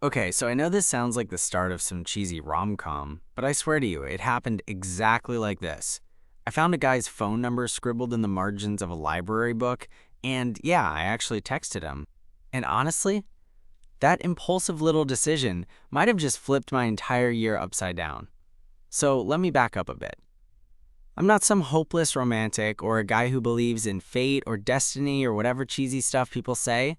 Okay, so I know this sounds like the start of some cheesy rom-com, but I swear to you, it happened exactly like this. I found a guy's phone number scribbled in the margins of a library book, and yeah, I actually texted him. And honestly, that impulsive little decision might have just flipped my entire year upside down. So let me back up a bit. I'm not some hopeless romantic or a guy who believes in fate or destiny or whatever cheesy stuff people say.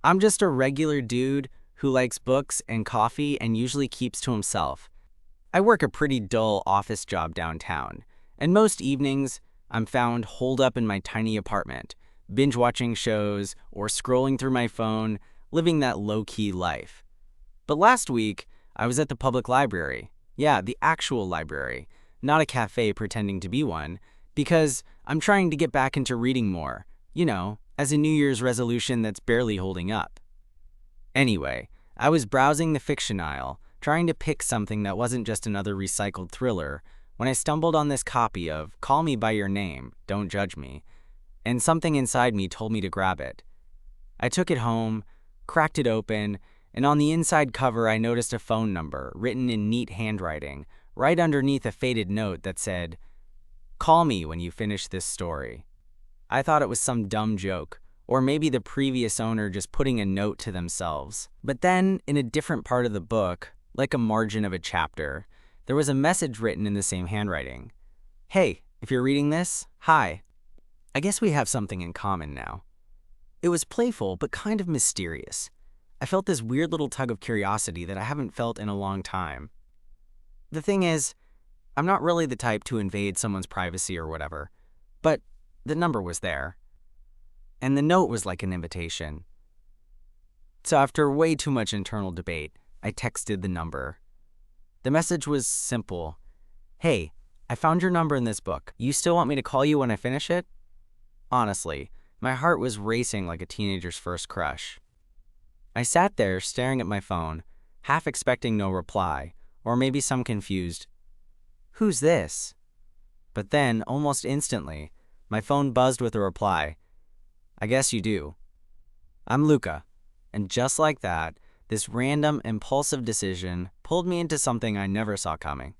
I'm just a regular dude who likes books and coffee and usually keeps to himself. I work a pretty dull office job downtown, and most evenings I'm found holed up in my tiny apartment, binge watching shows or scrolling through my phone, living that low-key life. But last week, I was at the public library. Yeah, the actual library, not a cafe pretending to be one, because I'm trying to get back into reading more, as a New Year's resolution that's barely holding up. Anyway, I was browsing the fiction aisle, trying to pick something that wasn't just another recycled thriller, when I stumbled on this copy of Call Me by Your Name, Don't Judge Me, and something inside me told me to grab it. I took it home, cracked it open, and on the inside cover I noticed a phone number written in neat handwriting, right underneath a faded note that said, "Call me when you finish this story." I thought it was some dumb joke, or maybe the previous owner just putting a note to themselves. But then, in a different part of the book, like a margin of a chapter, there was a message written in the same handwriting. "Hey, if you're reading this, hi. I guess we have something in common now." It was playful, but kind of mysterious. I felt this weird little tug of curiosity that I haven't felt in a long time. The thing is, I'm not really the type to invade someone's privacy or whatever, but the number was there. And the note was like an invitation. So after way too much internal debate, I texted the number. The message was simple. "Hey, I found your number in this book. You still want me to call you when I finish it?" Honestly, my heart was racing like a teenager's first crush. I sat there staring at my phone, half expecting no reply, or maybe some confused, "Who's this?" But then, almost instantly, my phone buzzed with a reply. "I guess you do. I'm Luca." And just like that, this random, impulsive decision pulled me into something I never saw coming.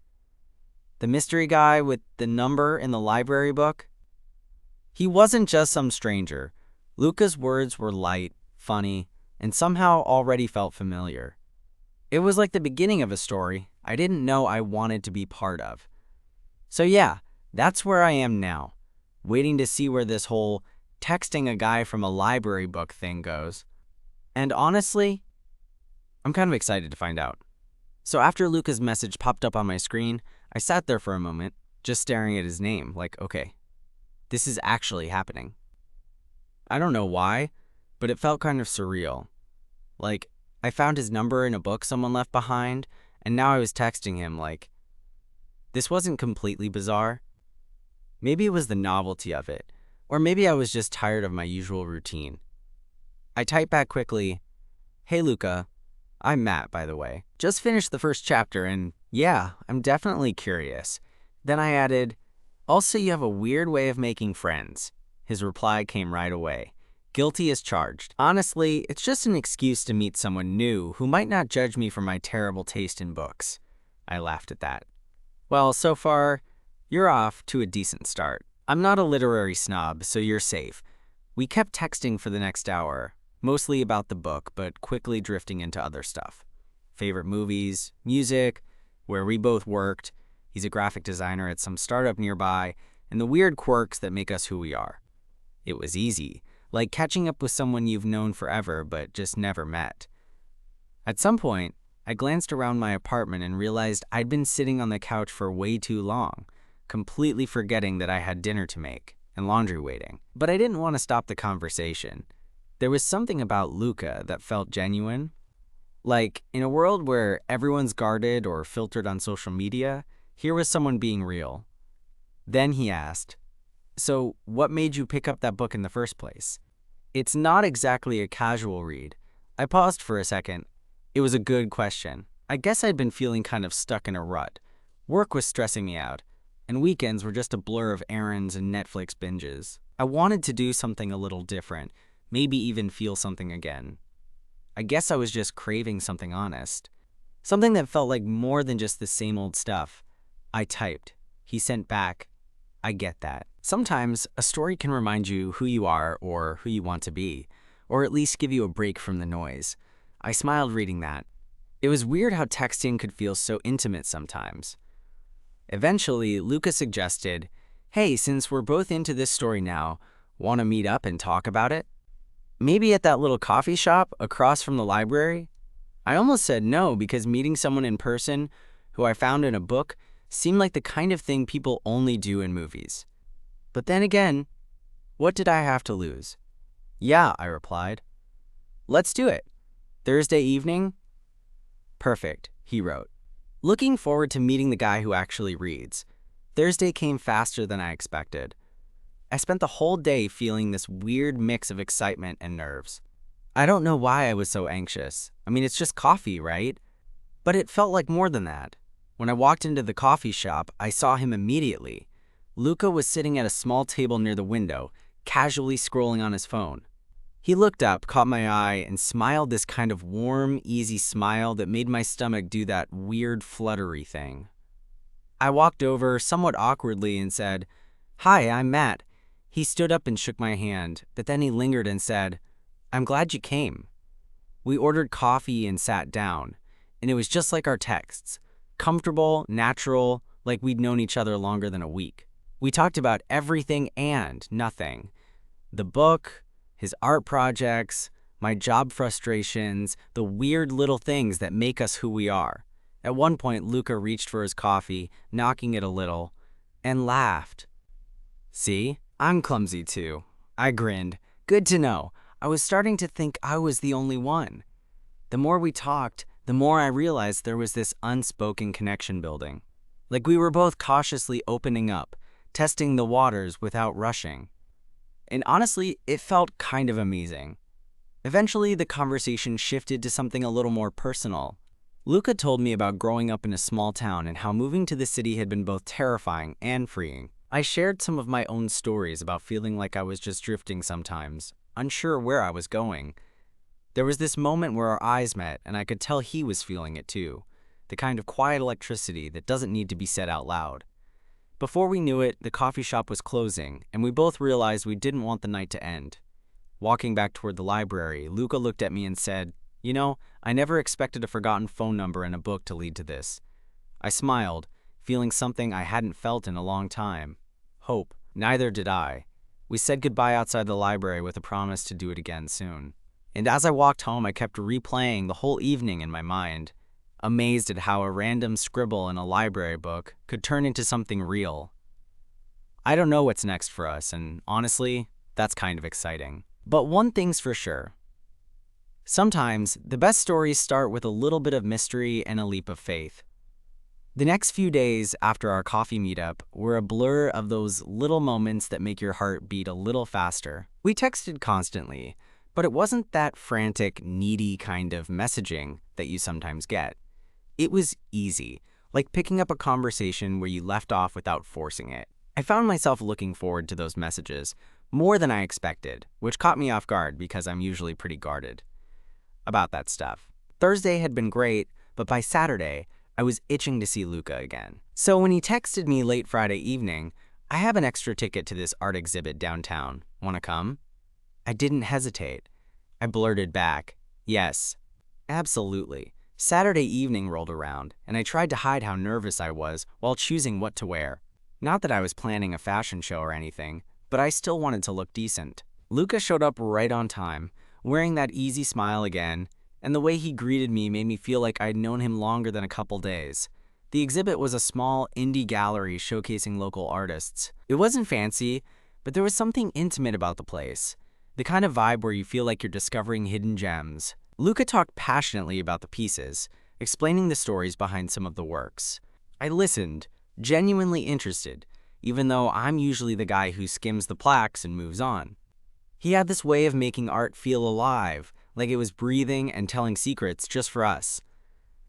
The mystery guy with the number in the library book? He wasn't just some stranger. Luca's words were light, funny, and somehow already felt familiar. It was like the beginning of a story I didn't know I wanted to be part of. So yeah, that's where I am now, waiting to see where this whole texting a guy from a library book thing goes. And honestly, I'm kind of excited to find out. So after Luca's message popped up on my screen, I sat there for a moment, just staring at his name, like, okay, this is actually happening. I don't know why, but it felt kind of surreal. Like, I found his number in a book someone left behind, and now I was texting him like, this wasn't completely bizarre. Maybe it was the novelty of it, or maybe I was just tired of my usual routine. I typed back quickly, "Hey Luca, I'm Matt, by the way. Just finished the first chapter and yeah, I'm definitely curious." Then I added, "Also, you have a weird way of making friends." His reply came right away. "Guilty as charged. Honestly, it's just an excuse to meet someone new who might not judge me for my terrible taste in books." I laughed at that. Well, so far, you're off to a decent start. I'm not a literary snob, so you're safe. We kept texting for the next hour, mostly about the book, but quickly drifting into other stuff. Favorite movies, music, where we both worked. He's a graphic designer at some startup nearby, and the weird quirks that make us who we are. It was easy, like catching up with someone you've known forever but just never met. At some point, I glanced around my apartment and realized I'd been sitting on the couch for way too long, completely forgetting that I had dinner to make and laundry waiting. But I didn't want to stop the conversation. There was something about Luca that felt genuine. Like, in a world where everyone's guarded or filtered on social media, here was someone being real. Then he asked, "So, what made you pick up that book in the first place?" It's not exactly a casual read. I paused for a second. It was a good question. I guess I'd been feeling kind of stuck in a rut. Work was stressing me out, and weekends were just a blur of errands and Netflix binges. I wanted to do something a little different, maybe even feel something again. I guess I was just craving something honest. Something that felt like more than just the same old stuff. I typed. He sent back, I get that. Sometimes a story can remind you who you are or who you want to be, or at least give you a break from the noise. I smiled reading that. It was weird how texting could feel so intimate sometimes. Eventually, Luca suggested, hey, since we're both into this story now, want to meet up and talk about it? Maybe at that little coffee shop across from the library? I almost said no because meeting someone in person who I found in a book seemed like the kind of thing people only do in movies. But then again, what did I have to lose? Yeah, I replied. Let's do it. Thursday evening? Perfect, he wrote. Looking forward to meeting the guy who actually reads. Thursday came faster than I expected. I spent the whole day feeling this weird mix of excitement and nerves. I don't know why I was so anxious. I mean, it's just coffee, right? But it felt like more than that. When I walked into the coffee shop, I saw him immediately. Luca was sitting at a small table near the window, casually scrolling on his phone. He looked up, caught my eye, and smiled this kind of warm, easy smile that made my stomach do that weird fluttery thing. I walked over somewhat awkwardly and said, Hi, I'm Matt. He stood up and shook my hand, but then he lingered and said, I'm glad you came. We ordered coffee and sat down, and it was just like our texts. Comfortable, natural, like we'd known each other longer than a week. We talked about everything and nothing. The book, his art projects, my job frustrations, the weird little things that make us who we are. At one point, Luca reached for his coffee, knocking it a little, and laughed. See, I'm clumsy too. I grinned. Good to know. I was starting to think I was the only one. The more we talked, the more I realized there was this unspoken connection building. Like we were both cautiously opening up, testing the waters without rushing. And honestly, it felt kind of amazing. Eventually, the conversation shifted to something a little more personal. Luca told me about growing up in a small town and how moving to the city had been both terrifying and freeing. I shared some of my own stories about feeling like I was just drifting sometimes, unsure where I was going. There was this moment where our eyes met, and I could tell he was feeling it too, the kind of quiet electricity that doesn't need to be said out loud. Before we knew it, the coffee shop was closing, and we both realized we didn't want the night to end. Walking back toward the library, Luca looked at me and said, You know, I never expected a forgotten phone number in a book to lead to this. I smiled, feeling something I hadn't felt in a long time. Hope. Neither did I. We said goodbye outside the library with a promise to do it again soon. And as I walked home, I kept replaying the whole evening in my mind, amazed at how a random scribble in a library book could turn into something real. I don't know what's next for us, and honestly, that's kind of exciting. But one thing's for sure. Sometimes, the best stories start with a little bit of mystery and a leap of faith. The next few days after our coffee meetup were a blur of those little moments that make your heart beat a little faster. We texted constantly, but it wasn't that frantic, needy kind of messaging that you sometimes get. It was easy, like picking up a conversation where you left off without forcing it. I found myself looking forward to those messages more than I expected, which caught me off guard because I'm usually pretty guarded about that stuff. Thursday had been great, but by Saturday, I was itching to see Luca again. So when he texted me late Friday evening, I have an extra ticket to this art exhibit downtown. Wanna come? I didn't hesitate. I blurted back, yes, absolutely. Saturday evening rolled around, and I tried to hide how nervous I was while choosing what to wear. Not that I was planning a fashion show or anything, but I still wanted to look decent. Luca showed up right on time, wearing that easy smile again, and the way he greeted me made me feel like I'd known him longer than a couple days. The exhibit was a small indie gallery showcasing local artists. It wasn't fancy, but there was something intimate about the place, the kind of vibe where you feel like you're discovering hidden gems. Luca talked passionately about the pieces, explaining the stories behind some of the works. I listened, genuinely interested, even though I'm usually the guy who skims the plaques and moves on. He had this way of making art feel alive, like it was breathing and telling secrets just for us.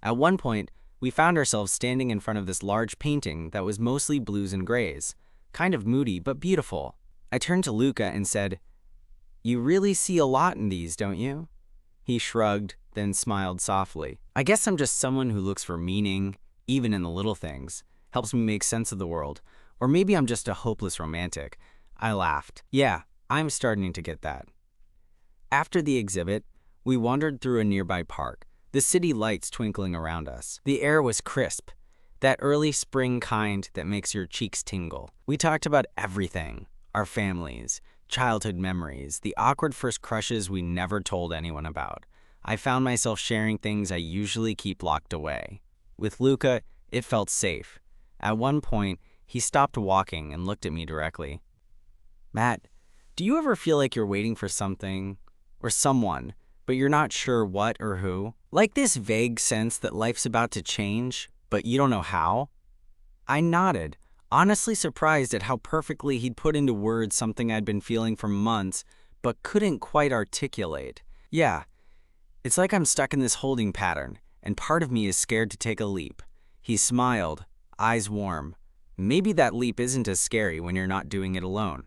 At one point, we found ourselves standing in front of this large painting that was mostly blues and grays, kind of moody but beautiful. I turned to Luca and said, You really see a lot in these, don't you? He shrugged, then smiled softly. I guess I'm just someone who looks for meaning, even in the little things. Helps me make sense of the world. Or maybe I'm just a hopeless romantic. I laughed. Yeah, I'm starting to get that. After the exhibit, we wandered through a nearby park, the city lights twinkling around us. The air was crisp, that early spring kind that makes your cheeks tingle. We talked about everything, our families, childhood memories, the awkward first crushes we never told anyone about. I found myself sharing things I usually keep locked away. With Luca, it felt safe. At one point, he stopped walking and looked at me directly. Matt, do you ever feel like you're waiting for something or someone, but you're not sure what or who? Like this vague sense that life's about to change, but you don't know how? I nodded, honestly surprised at how perfectly he'd put into words something I'd been feeling for months, but couldn't quite articulate. Yeah, it's like I'm stuck in this holding pattern, and part of me is scared to take a leap. He smiled, eyes warm. Maybe that leap isn't as scary when you're not doing it alone.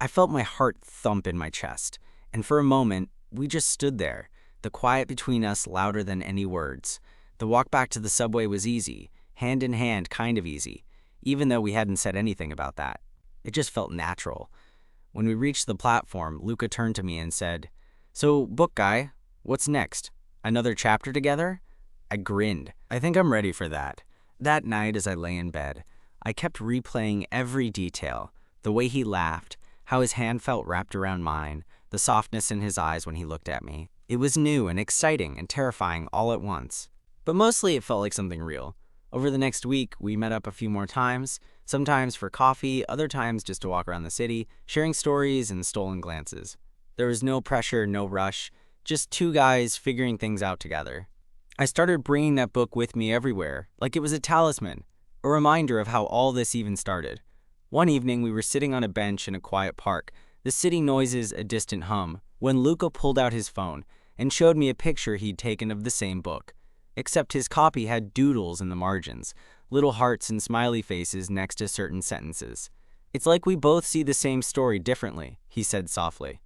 I felt my heart thump in my chest, and for a moment, we just stood there, the quiet between us louder than any words. The walk back to the subway was easy, hand in hand kind of easy, even though we hadn't said anything about that. It just felt natural. When we reached the platform, Luca turned to me and said, "So, book guy, what's next? Another chapter together?" I grinned. I think I'm ready for that. That night as I lay in bed, I kept replaying every detail, the way he laughed, how his hand felt wrapped around mine, the softness in his eyes when he looked at me. It was new and exciting and terrifying all at once. But mostly it felt like something real. Over the next week, we met up a few more times, sometimes for coffee, other times just to walk around the city, sharing stories and stolen glances. There was no pressure, no rush, just two guys figuring things out together. I started bringing that book with me everywhere, like it was a talisman, a reminder of how all this even started. One evening, we were sitting on a bench in a quiet park, the city noises a distant hum, when Luca pulled out his phone and showed me a picture he'd taken of the same book. Except his copy had doodles in the margins, little hearts and smiley faces next to certain sentences. "It's like we both see the same story differently," he said softly.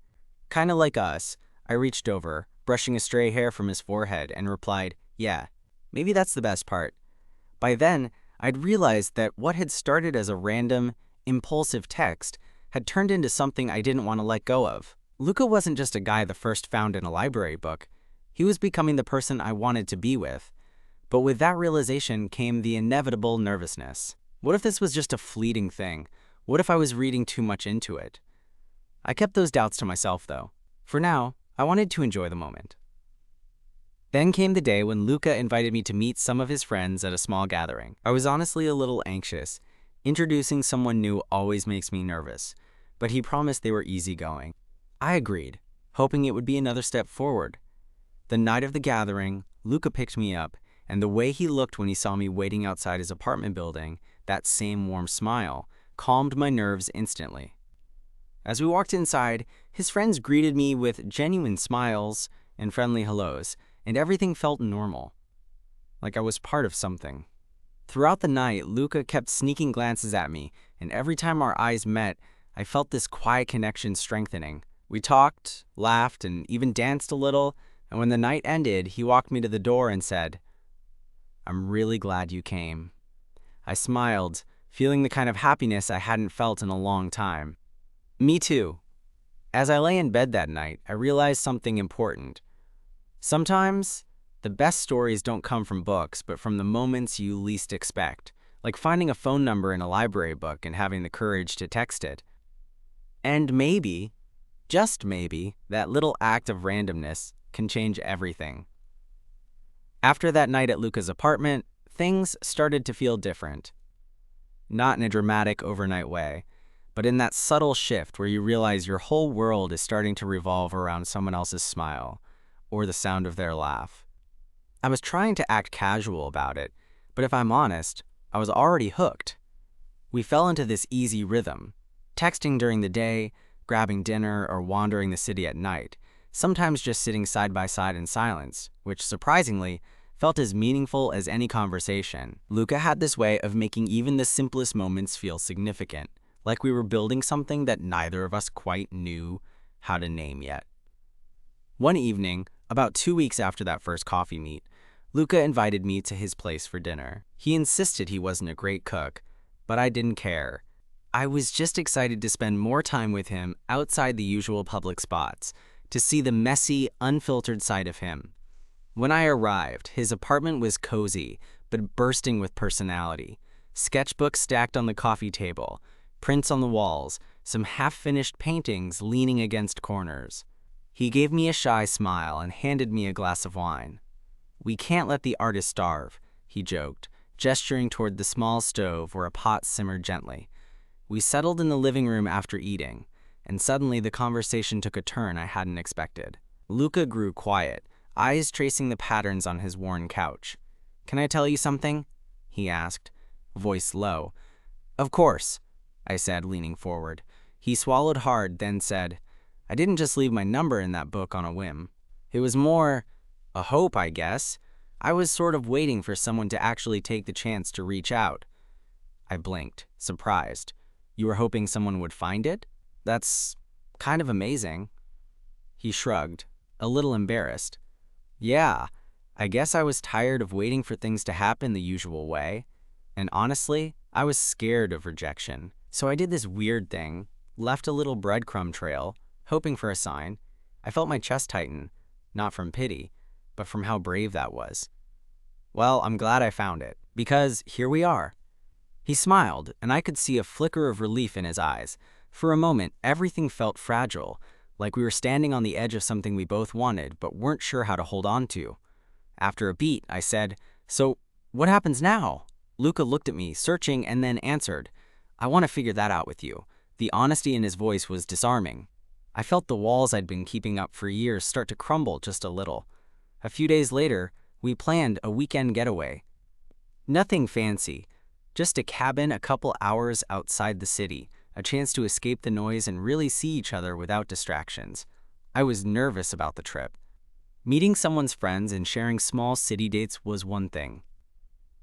"Kinda like us." I reached over, brushing a stray hair from his forehead, and replied, "Yeah, maybe that's the best part." By then, I'd realized that what had started as a random, impulsive text had turned into something I didn't want to let go of. Luca wasn't just a guy the first found in a library book. He was becoming the person I wanted to be with. But with that realization came the inevitable nervousness. What if this was just a fleeting thing? What if I was reading too much into it? I kept those doubts to myself, though. For now, I wanted to enjoy the moment. Then came the day when Luca invited me to meet some of his friends at a small gathering. I was honestly a little anxious. Introducing someone new always makes me nervous, but he promised they were easygoing. I agreed, hoping it would be another step forward. The night of the gathering, Luca picked me up, and the way he looked when he saw me waiting outside his apartment building, that same warm smile, calmed my nerves instantly. As we walked inside, his friends greeted me with genuine smiles and friendly hellos, and everything felt normal, like I was part of something. Throughout the night, Luca kept sneaking glances at me, and every time our eyes met, I felt this quiet connection strengthening. We talked, laughed, and even danced a little, and when the night ended, he walked me to the door and said, "I'm really glad you came." I smiled, feeling the kind of happiness I hadn't felt in a long time. Me too. As I lay in bed that night, I realized something important. Sometimes, the best stories don't come from books, but from the moments you least expect, like finding a phone number in a library book and having the courage to text it. And maybe, just maybe, that little act of randomness can change everything. After that night at Luca's apartment, things started to feel different. Not in a dramatic overnight way, but in that subtle shift where you realize your whole world is starting to revolve around someone else's smile or the sound of their laugh. I was trying to act casual about it, but if I'm honest, I was already hooked. We fell into this easy rhythm, texting during the day, grabbing dinner, or wandering the city at night, sometimes just sitting side by side in silence, which surprisingly felt as meaningful as any conversation. Luca had this way of making even the simplest moments feel significant, like we were building something that neither of us quite knew how to name yet. One evening, About 2 weeks after that first coffee meet, Luca invited me to his place for dinner. He insisted he wasn't a great cook, but I didn't care. I was just excited to spend more time with him outside the usual public spots, to see the messy, unfiltered side of him. When I arrived, his apartment was cozy, but bursting with personality. Sketchbooks stacked on the coffee table, prints on the walls, some half-finished paintings leaning against corners. He gave me a shy smile and handed me a glass of wine. "We can't let the artist starve," he joked, gesturing toward the small stove where a pot simmered gently. We settled in the living room after eating, and suddenly the conversation took a turn I hadn't expected. Luca grew quiet, eyes tracing the patterns on his worn couch. "Can I tell you something?" he asked, voice low. "Of course," I said, leaning forward. He swallowed hard, then said, "I didn't just leave my number in that book on a whim. It was more a hope, I guess. I was sort of waiting for someone to actually take the chance to reach out." I blinked, surprised. "You were hoping someone would find it? That's kind of amazing." He shrugged, a little embarrassed. "Yeah, I guess I was tired of waiting for things to happen the usual way. And honestly, I was scared of rejection. So I did this weird thing, left a little breadcrumb trail, hoping for a sign. I felt my chest tighten, not from pity, but from how brave that was. Well, I'm glad I found it, because here we are." He smiled, and I could see a flicker of relief in his eyes. For a moment, everything felt fragile, like we were standing on the edge of something we both wanted but weren't sure how to hold on to. After a beat, I said, "So, what happens now?" Luca looked at me, searching, and then answered, "I want to figure that out with you." The honesty in his voice was disarming. I felt the walls I'd been keeping up for years start to crumble just a little. A few days later, we planned a weekend getaway. Nothing fancy, just a cabin a couple hours outside the city, a chance to escape the noise and really see each other without distractions. I was nervous about the trip. Meeting someone's friends and sharing small city dates was one thing.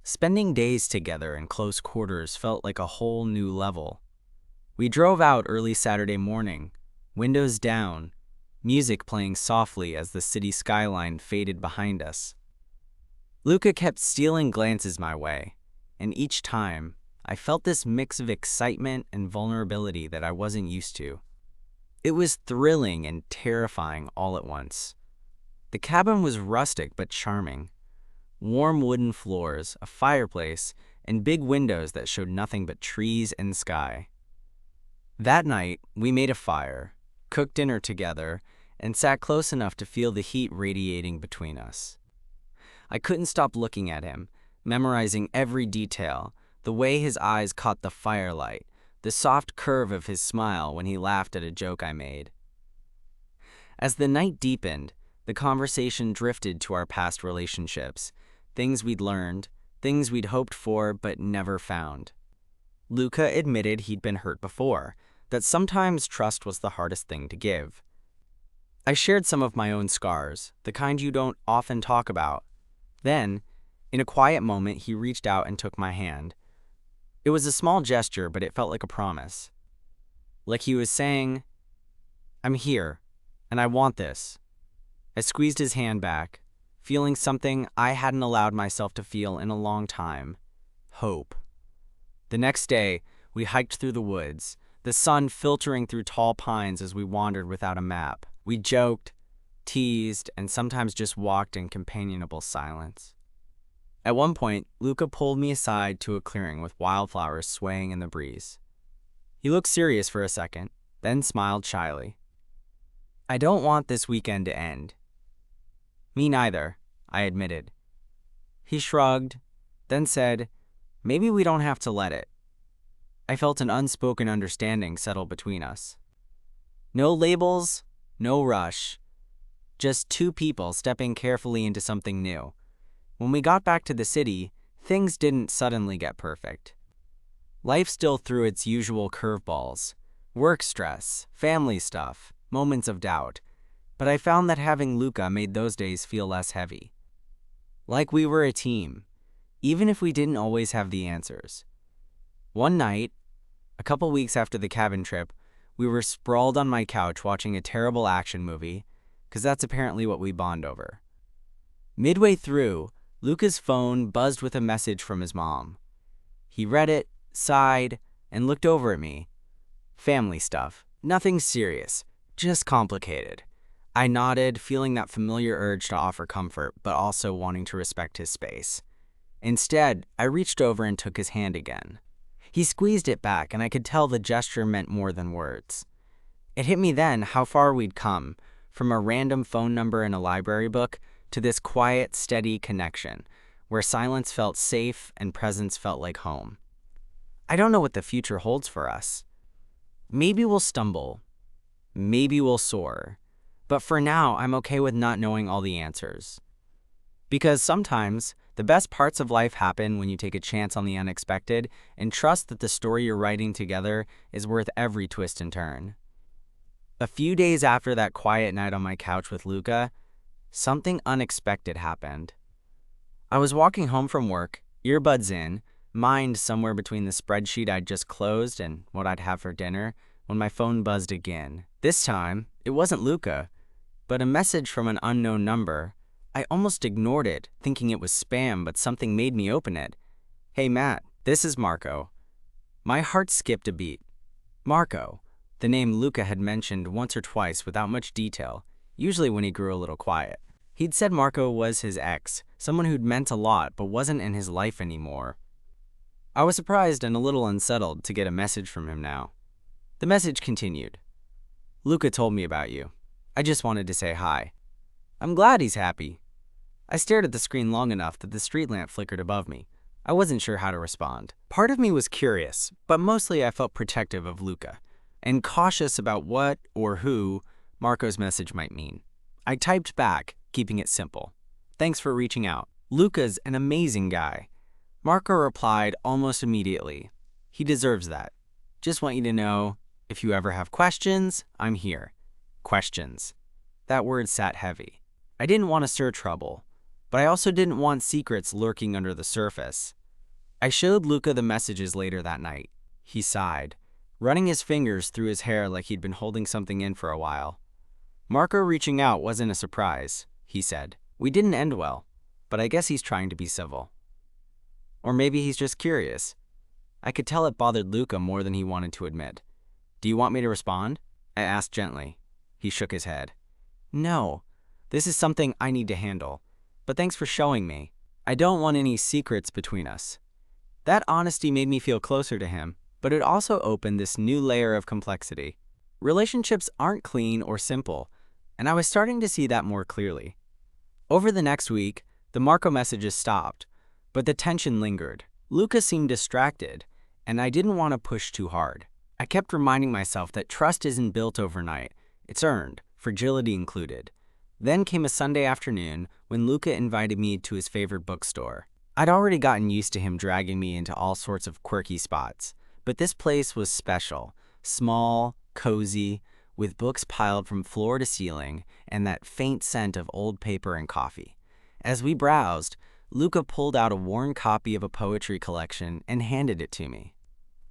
Spending days together in close quarters felt like a whole new level. We drove out early Saturday morning, windows down, music playing softly as the city skyline faded behind us. Luca kept stealing glances my way, and each time, I felt this mix of excitement and vulnerability that I wasn't used to. It was thrilling and terrifying all at once. The cabin was rustic but charming. Warm wooden floors, a fireplace, and big windows that showed nothing but trees and sky. That night, we made a fire, cooked dinner together, and sat close enough to feel the heat radiating between us. I couldn't stop looking at him, memorizing every detail, the way his eyes caught the firelight, the soft curve of his smile when he laughed at a joke I made. As the night deepened, the conversation drifted to our past relationships, things we'd learned, things we'd hoped for but never found. Luca admitted he'd been hurt before, that sometimes trust was the hardest thing to give. I shared some of my own scars, the kind you don't often talk about. Then, in a quiet moment, he reached out and took my hand. It was a small gesture, but it felt like a promise. Like he was saying, "I'm here, and I want this." I squeezed his hand back, feeling something I hadn't allowed myself to feel in a long time: hope. The next day, we hiked through the woods, the sun filtering through tall pines as we wandered without a map. We joked, teased, and sometimes just walked in companionable silence. At one point, Luca pulled me aside to a clearing with wildflowers swaying in the breeze. He looked serious for a second, then smiled shyly. "I don't want this weekend to end." "Me neither," I admitted. He shrugged, then said, "Maybe we don't have to let it." I felt an unspoken understanding settle between us. No labels, no rush. Just two people stepping carefully into something new. When we got back to the city, things didn't suddenly get perfect. Life still threw its usual curveballs: work stress, family stuff, moments of doubt. But I found that having Luca made those days feel less heavy. Like we were a team, even if we didn't always have the answers. One night, a couple weeks after the cabin trip, we were sprawled on my couch watching a terrible action movie, because that's apparently what we bond over. Midway through, Luca's phone buzzed with a message from his mom. He read it, sighed, and looked over at me. Family stuff. Nothing serious, just complicated. I nodded, feeling that familiar urge to offer comfort, but also wanting to respect his space. Instead, I reached over and took his hand again. He squeezed it back, and I could tell the gesture meant more than words. It hit me then how far we'd come, from a random phone number in a library book to this quiet, steady connection, where silence felt safe and presence felt like home. I don't know what the future holds for us. Maybe we'll stumble. Maybe we'll soar. But for now, I'm okay with not knowing all the answers. Because sometimes, the best parts of life happen when you take a chance on the unexpected and trust that the story you're writing together is worth every twist and turn. A few days after that quiet night on my couch with Luca, something unexpected happened. I was walking home from work, earbuds in, mind somewhere between the spreadsheet I'd just closed and what I'd have for dinner, when my phone buzzed again. This time, it wasn't Luca, but a message from an unknown number. I almost ignored it, thinking it was spam, but something made me open it. "Hey Matt, this is Marco." My heart skipped a beat. Marco, the name Luca had mentioned once or twice without much detail, usually when he grew a little quiet. He'd said Marco was his ex, someone who'd meant a lot but wasn't in his life anymore. I was surprised and a little unsettled to get a message from him now. The message continued. "Luca told me about you. I just wanted to say hi. I'm glad he's happy." I stared at the screen long enough that the street lamp flickered above me. I wasn't sure how to respond. Part of me was curious, but mostly I felt protective of Luca, and cautious about what or who Marco's message might mean. I typed back, keeping it simple. "Thanks for reaching out. Luca's an amazing guy." Marco replied almost immediately. "He deserves that. Just want you to know, if you ever have questions, I'm here." Questions. That word sat heavy. I didn't want to stir trouble, but I also didn't want secrets lurking under the surface. I showed Luca the messages later that night. He sighed, running his fingers through his hair like he'd been holding something in for a while. "Marco reaching out wasn't a surprise," he said. "We didn't end well, but I guess he's trying to be civil. Or maybe he's just curious." I could tell it bothered Luca more than he wanted to admit. "Do you want me to respond?" I asked gently. He shook his head. "No, this is something I need to handle, but thanks for showing me. I don't want any secrets between us." That honesty made me feel closer to him, but it also opened this new layer of complexity. Relationships aren't clean or simple, and I was starting to see that more clearly. Over the next week, the Marco messages stopped, but the tension lingered. Luca seemed distracted, and I didn't want to push too hard. I kept reminding myself that trust isn't built overnight. It's earned, fragility included. Then came a Sunday afternoon when Luca invited me to his favorite bookstore. I'd already gotten used to him dragging me into all sorts of quirky spots, but this place was special, small, cozy, with books piled from floor to ceiling and that faint scent of old paper and coffee. As we browsed, Luca pulled out a worn copy of a poetry collection and handed it to me.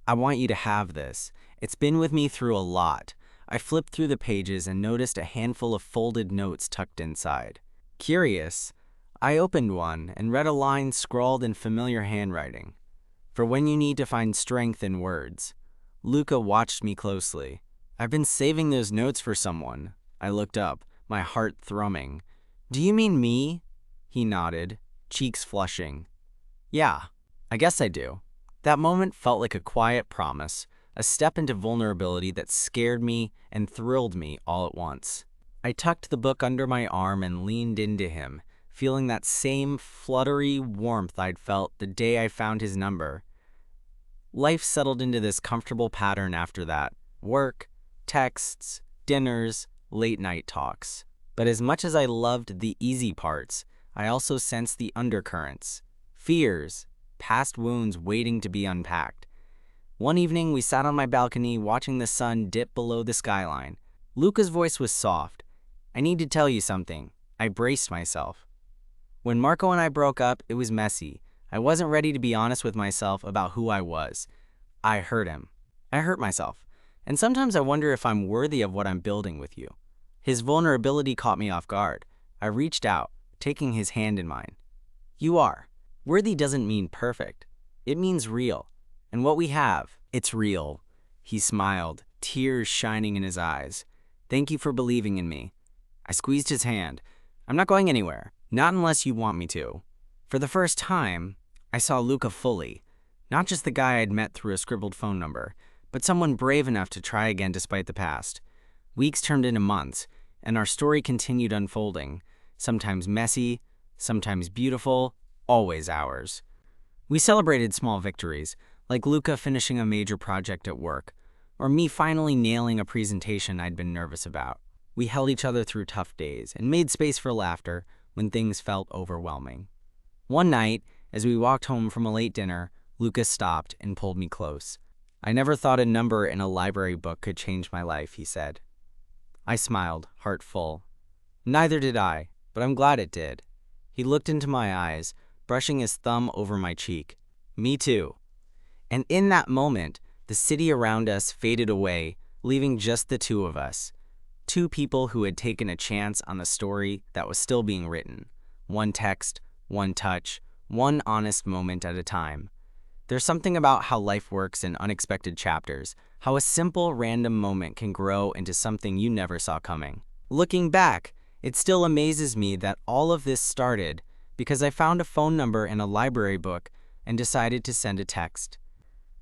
"I want you to have this. It's been with me through a lot." I flipped through the pages and noticed a handful of folded notes tucked inside. Curious, I opened one and read a line scrawled in familiar handwriting. "For when you need to find strength in words." Luca watched me closely. "I've been saving those notes for someone." I looked up, my heart thrumming. "Do you mean me?" He nodded, cheeks flushing. "Yeah, I guess I do." That moment felt like a quiet promise, a step into vulnerability that scared me and thrilled me all at once. I tucked the book under my arm and leaned into him, feeling that same fluttery warmth I'd felt the day I found his number. Life settled into this comfortable pattern after that. Work, texts, dinners, late-night talks. But as much as I loved the easy parts, I also sensed the undercurrents. Fears, past wounds waiting to be unpacked. One evening, we sat on my balcony watching the sun dip below the skyline. Luca's voice was soft. "I need to tell you something." I braced myself. When Marco and I broke up, it was messy. I wasn't ready to be honest with myself about who I was. I hurt him. I hurt myself. And sometimes I wonder if I'm worthy of what I'm building with you. His vulnerability caught me off guard. I reached out, taking his hand in mine. You are. Worthy doesn't mean perfect. It means real. And what we have, it's real. He smiled, tears shining in his eyes. Thank you for believing in me. I squeezed his hand. I'm not going anywhere. Not unless you want me to. For the first time, I saw Luca fully. Not just the guy I'd met through a scribbled phone number, but someone brave enough to try again despite the past. Weeks turned into months, and our story continued unfolding. Sometimes messy, sometimes beautiful, always ours. We celebrated small victories, like Luca finishing a major project at work, or me finally nailing a presentation I'd been nervous about. We held each other through tough days and made space for laughter when things felt overwhelming. One night, as we walked home from a late dinner, Luca stopped and pulled me close. I never thought a number in a library book could change my life, he said. I smiled, heart full. Neither did I, but I'm glad it did. He looked into my eyes, brushing his thumb over my cheek. Me too. And in that moment, the city around us faded away, leaving just the two of us. Two people who had taken a chance on the story that was still being written. One text, one touch, one honest moment at a time. There's something about how life works in unexpected chapters, how a simple random moment can grow into something you never saw coming. Looking back, it still amazes me that all of this started because I found a phone number in a library book and decided to send a text.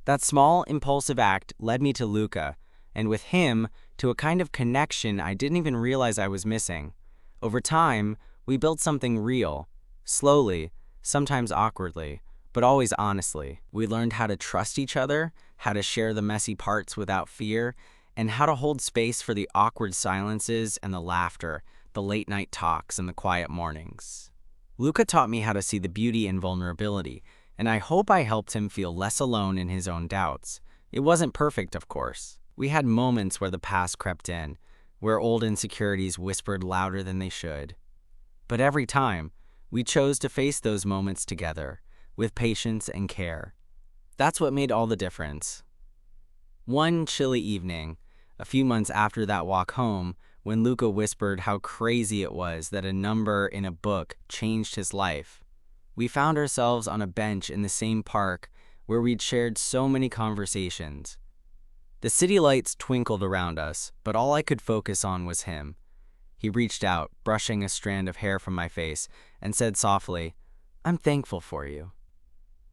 That small, impulsive act led me to Luca, and with him, to a kind of connection I didn't even realize I was missing. Over time, we built something real, slowly, sometimes awkwardly, but always honestly. We learned how to trust each other, how to share the messy parts without fear, and how to hold space for the awkward silences and the laughter, the late-night talks and the quiet mornings. Luca taught me how to see the beauty in vulnerability, and I hope I helped him feel less alone in his own doubts. It wasn't perfect, of course. We had moments where the past crept in, where old insecurities whispered louder than they should. But every time, we chose to face those moments together, with patience and care. That's what made all the difference. One chilly evening, a few months after that walk home, when Luca whispered how crazy it was that a number in a book changed his life, we found ourselves on a bench in the same park where we'd shared so many conversations. The city lights twinkled around us, but all I could focus on was him. He reached out, brushing a strand of hair from my face, and said softly, "I'm thankful for you."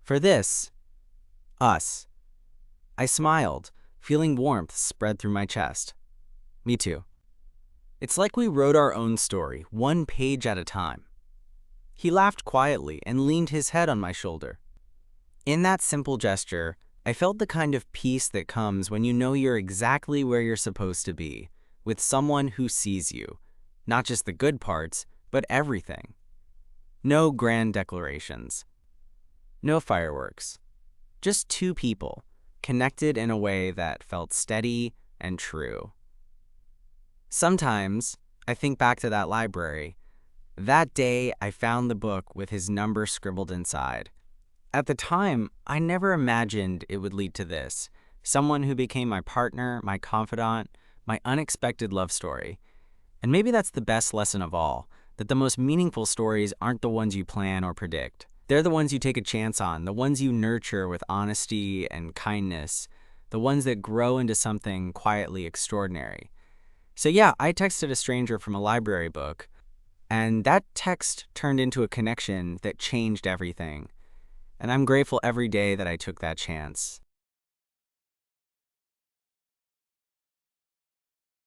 For this, us. I smiled, feeling warmth spread through my chest. Me too. It's like we wrote our own story, one page at a time. He laughed quietly and leaned his head on my shoulder. In that simple gesture, I felt the kind of peace that comes when you know you're exactly where you're supposed to be, with someone who sees you. Not just the good parts, but everything. No grand declarations. No fireworks. Just two people, connected in a way that felt steady and true. Sometimes, I think back to that library. That day, I found the book with his number scribbled inside. At the time, I never imagined it would lead to this. Someone who became my partner, my confidant, my unexpected love story. And maybe that's the best lesson of all, that the most meaningful stories aren't the ones you plan or predict. They're the ones you take a chance on, the ones you nurture with honesty and kindness, the ones that grow into something quietly extraordinary. So yeah, I texted a stranger from a library book, and that text turned into a connection that changed everything. And I'm grateful every day that I took that chance.